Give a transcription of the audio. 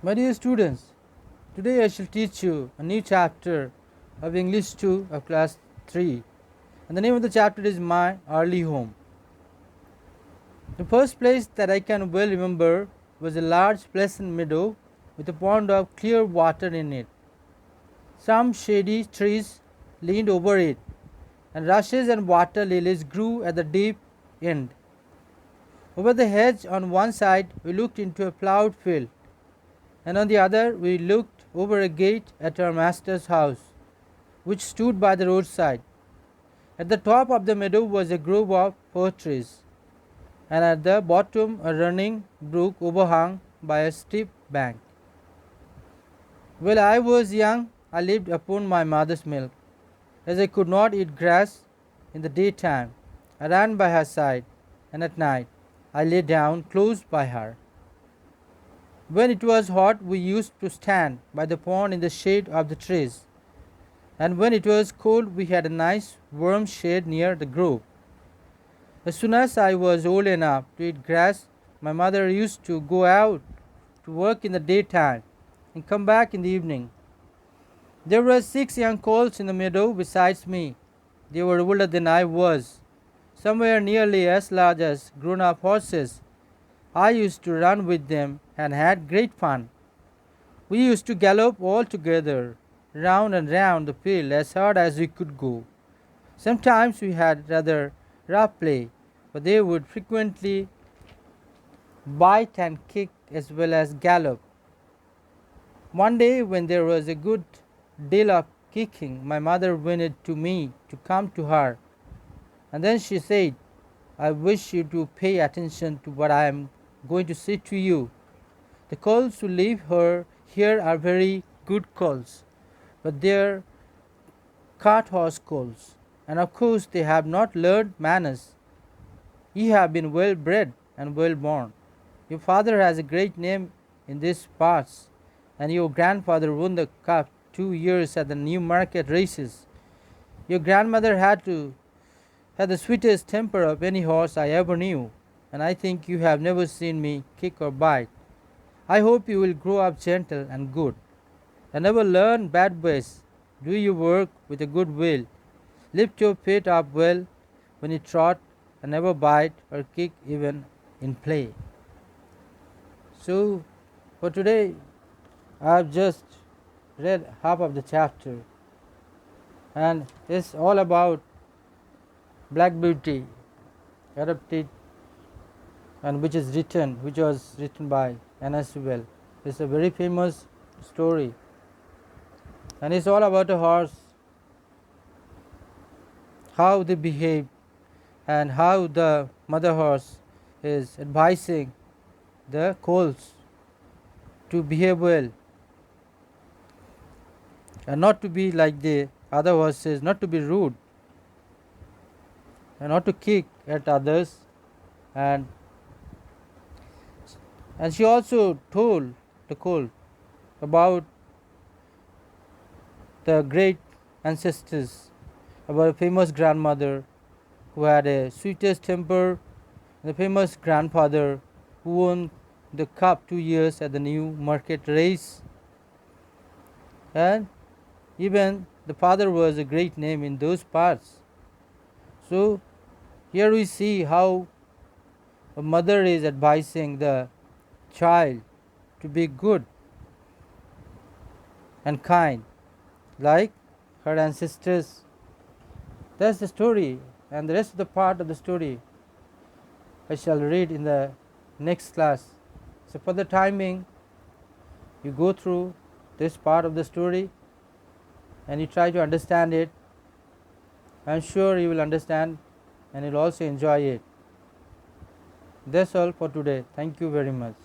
My dear students, today I shall teach you a new chapter of English 2 of class 3, and the name of the chapter is My Early Home. The first place that I can well remember was a large pleasant meadow with a pond of clear water in it. Some shady trees leaned over it, and rushes and water lilies grew at the deep end. Over the hedge on one side we looked into a ploughed field, and on the other we looked over a gate at our master's house, which stood by the roadside. At the top of the meadow was a grove of fir trees, and at the bottom a running brook overhung by a steep bank. While I was young, I lived upon my mother's milk. As I could not eat grass in the daytime, I ran by her side, and at night I lay down close by her. When it was hot, we used to stand by the pond in the shade of the trees, and when it was cold, we had a nice warm shade near the grove. As soon as I was old enough to eat grass, my mother used to go out to work in the daytime and come back in the evening. There were 6 young colts in the meadow besides me. They were older than I was. Some were nearly as large as grown-up horses. I used to run with them and had great fun. We used to gallop all together, round and round the field as hard as we could go. Sometimes we had rather rough play, but they would frequently bite and kick as well as gallop. One day, when there was a good deal of kicking, my mother whinnied to me to come to her, and then she said, "I wish you to pay attention to what I am going to say to you. The colts who live here are very good colts, but they're cart horse colts, and of course they have not learned manners. You have been well bred and well born. Your father has a great name in these parts, and your grandfather won the cup 2 years at the Newmarket races. Your grandmother had the sweetest temper of any horse I ever knew, and I think you have never seen me kick or bite. I hope you will grow up gentle and good, and never learn bad ways. Do your work with a good will. Lift your feet up well when you trot, and never bite or kick even in play." So, for today, I have just read half of the chapter, and it's all about Black Beauty, adapted, and which was written by Anna Sewell. It's a very famous story, and it's all about a horse, how they behave, and how the mother horse is advising the colts to behave well and not to be like the other horses, not to be rude and not to kick at others, and she also told the colt about the great ancestors, about a famous grandmother who had a sweetest temper, and the famous grandfather who won the cup 2 years at the Newmarket race, and even the father was a great name in those parts. So here we see how a mother is advising the child to be good and kind like her ancestors. That's the story, and the rest of the part of the story I shall read in the next class. So for the timing, you go through this part of the story and you try to understand it. I'm sure you will understand and you'll also enjoy it. That's all for today. Thank you very much.